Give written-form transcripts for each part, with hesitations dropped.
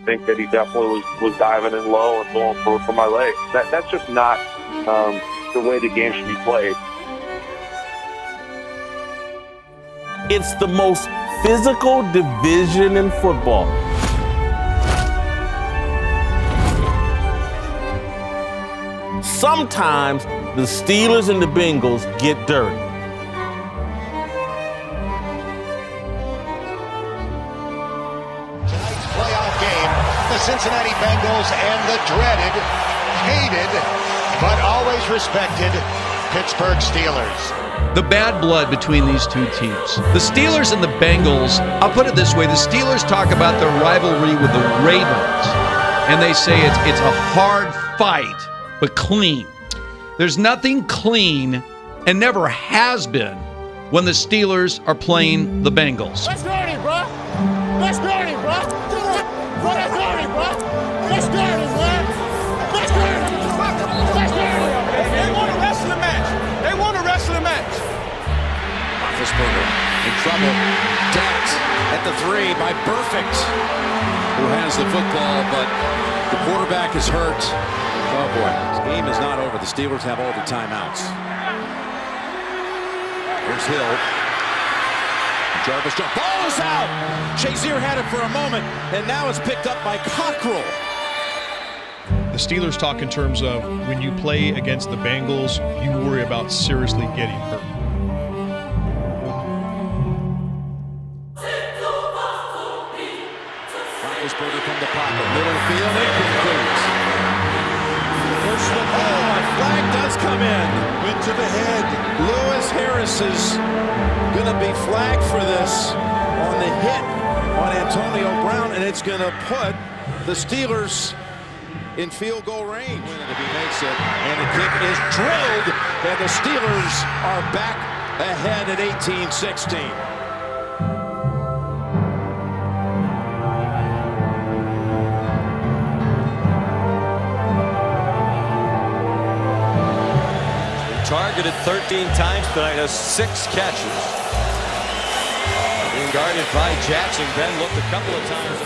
think that he definitely was diving in low and going for my legs. That's just not the way the game should be played. It's the most physical division in football. Sometimes the Steelers and the Bengals get dirty. Tonight's playoff game, the Cincinnati Bengals and the dreaded, hated, but always respected Pittsburgh Steelers. The bad blood between these two teams. The Steelers and the Bengals, I'll put it this way, the Steelers talk about their rivalry with the Ravens, and they say it's a hard fight, but clean. There's nothing clean, and never has been, when the Steelers are playing the Bengals. Let's dirty, bro. Let's dirty, bro. Let's dirty, bro. Let's dirty, bro. Let's dirty. Let's dirty. They want a wrestling match. They want a wrestling match. Roethlisberger in trouble. Tapped at the 3 by Perfect, who has the football, but the quarterback is hurt. Oh boy, this game is not over. The Steelers have all the timeouts. Here's Hill. Jarvis Jones. Ball is out. Shazier had it for a moment, and now it's picked up by Cockrell. The Steelers talk in terms of when you play against the Bengals, you worry about seriously getting hurt. Roethlisberger from the pocket, middle field, incomplete. First the ball, a flag does come in. Went to the head. Lewis Harris is going to be flagged for this on the hit on Antonio Brown, and it's going to put the Steelers in field goal range. If he makes it, and the kick is drilled, and the Steelers are back ahead at 18-16. Targeted 13 times tonight, has 6 catches. Being guarded by Jackson. Ben looked a couple of times.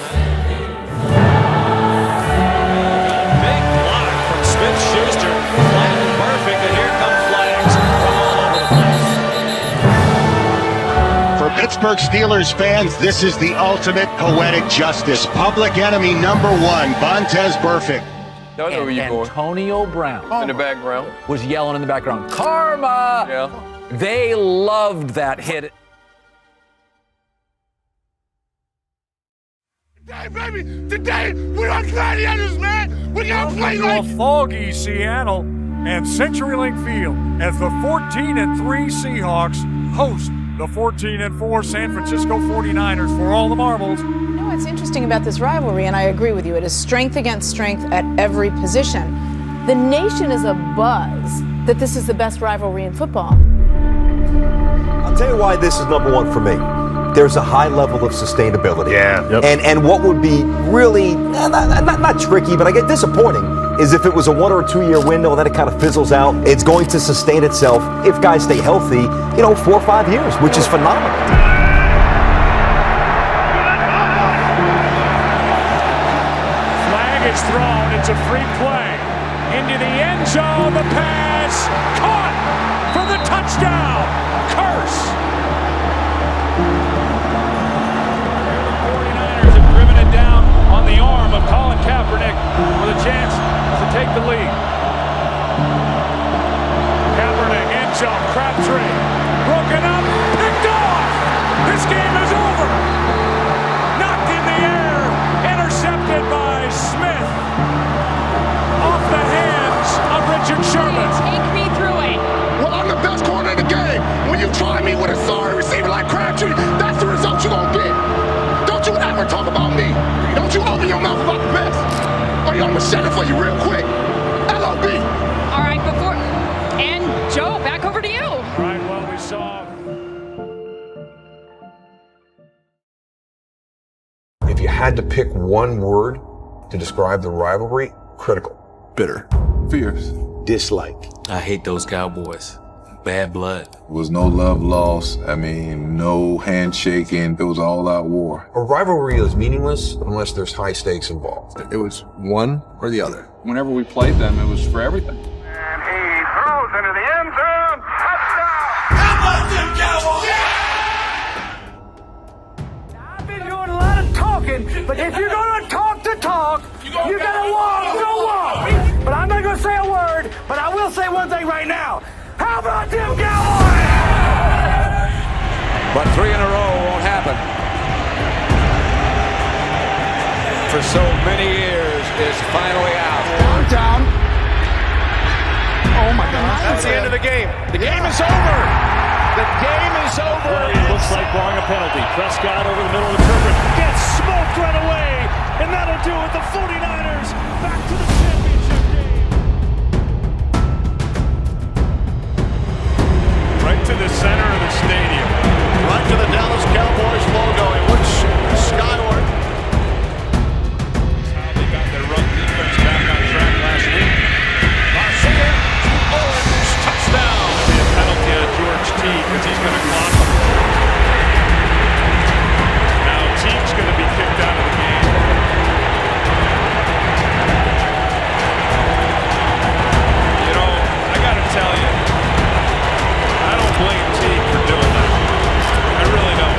Big block from Smith-Schuster. Flat and perfect, and here come flags from all over the place. For Pittsburgh Steelers fans, this is the ultimate poetic justice. Public enemy number 1, Vontez Burfict. Don't know where you're going. Antonio Brown In the background. was yelling in the background, "Karma!" Yeah. They loved that hit. Today, baby, today we're on gladiators, man. We're gonna play like a foggy Seattle and CenturyLink Field as the 14-3 Seahawks host the 14-4 San Francisco 49ers for all the marbles. You know what's interesting about this rivalry, and I agree with you, it is strength against strength at every position. The nation is abuzz that this is the best rivalry in football. I'll tell you why this is number 1 for me. There's a high level of sustainability. Yeah. Yep. And what would be really, not tricky, but I get disappointing, is if it was a 1 or 2 year window and then it kind of fizzles out. It's going to sustain itself if guys stay healthy, 4 or 5 years, which is phenomenal. Flag is thrown. It's a free play. Into the end zone. The pass. Caught for the touchdown. Curse. The 49ers have driven it down on the arm of Colin Kaepernick with a chance to take the lead. Kaepernick, end zone, Crabtree. Broken up, picked off. This game is over. Knocked in the air, intercepted by Smith. Off the hands of Richard Sherman. Take me through it. Well, I'm the best corner in the game. When you try me with a sorry receiver like Crabtree, that's the result you're gonna get. Don't you ever talk about me. Don't you open your mouth about the best. Or I'm gonna shut it for you real quick. LOB. All right, and Joe, back over to you. All right, well, we saw. If you had to pick one word to describe the rivalry, critical. Bitter. Fierce. Dislike. I hate those Cowboys. bad blood. There was no love lost. I mean, no handshaking. It was all-out war. A rivalry is meaningless unless there's high stakes involved. It was one or the other. Whenever we played them, it was for everything. And he throws into the end zone. Touchdown! How about them Cowboys? Yeah! I've been doing a lot of talking, but if you're going to talk the talk, you got to walk the walk. But I'm not going to say a word, but I will say one thing right now. How about them Cowboys? But 3 in a row won't happen. For so many years is finally out. Down. Oh my God. That's the end of the game. The game is over. The game is over. Well, it looks like drawing a penalty. Prescott over the middle of the turf gets smoked right away. And that'll do it. The 49ers back to the championship game. Right to the center of the stadium. Right to the Dallas Cowboys logo. He looks skyward. They got their run defense back on track last week. Garcia to Owens. Touchdown. There'll be a penalty on George Teague because he's going to clock him. Now Teague's going to be kicked out of the game. You know, I got to tell you, I don't blame Teague for doing that. I really don't.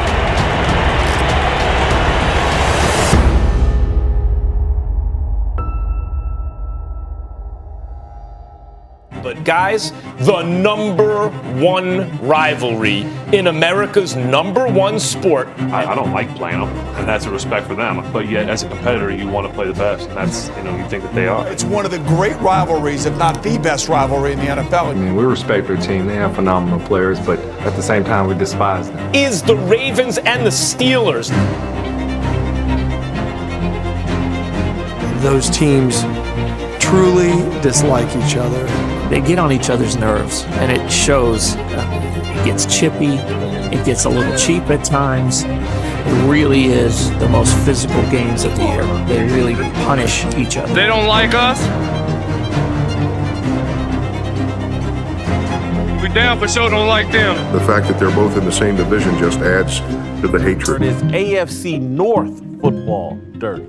But guys, the #1 rivalry in America's #1 sport. I don't like playing them, and that's a respect for them. But yet, as a competitor, you want to play the best, and that's, you think that they are. It's one of the great rivalries, if not the best rivalry in the NFL. I mean, we respect their team. They have phenomenal players, but at the same time, we despise them. Is the Ravens and the Steelers. Those teams truly dislike each other. They get on each other's nerves, and it shows. It gets chippy. It gets a little cheap at times. It really is the most physical games of the year. They really punish each other. They don't like us. We damn for sure don't like them. The fact that they're both in the same division just adds to the hatred. Is AFC North football dirty?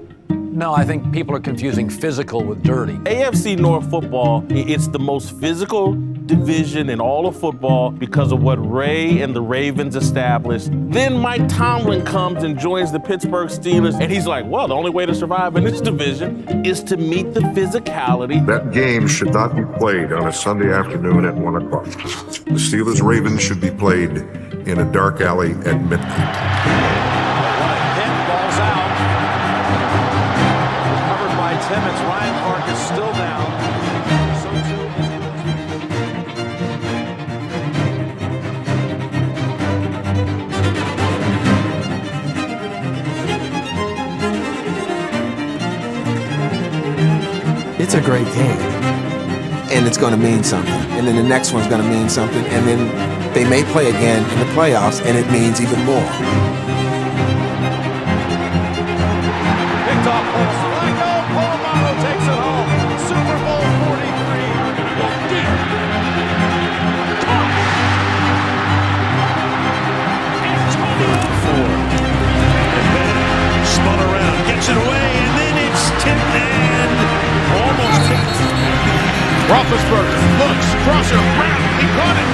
No, I think people are confusing physical with dirty. AFC North football, it's the most physical division in all of football because of what Ray and the Ravens established. Then Mike Tomlin comes and joins the Pittsburgh Steelers, and he's like, well, the only way to survive in this division is to meet the physicality. That game should not be played on a Sunday afternoon at 1 o'clock. The Steelers-Ravens should be played in a dark alley at midnight. Timmons, Ryan Clark is still down. So too It's a great game. And it's going to mean something. And then the next one's going to mean something. And then they may play again in the playoffs, and it means even more. picked off pass. Takes it home. Super Bowl 43. Gonna go deep. And then spun around, gets it away, and then it's tipped and almost tipped. Roethlisberger looks, crosser, round, he caught it.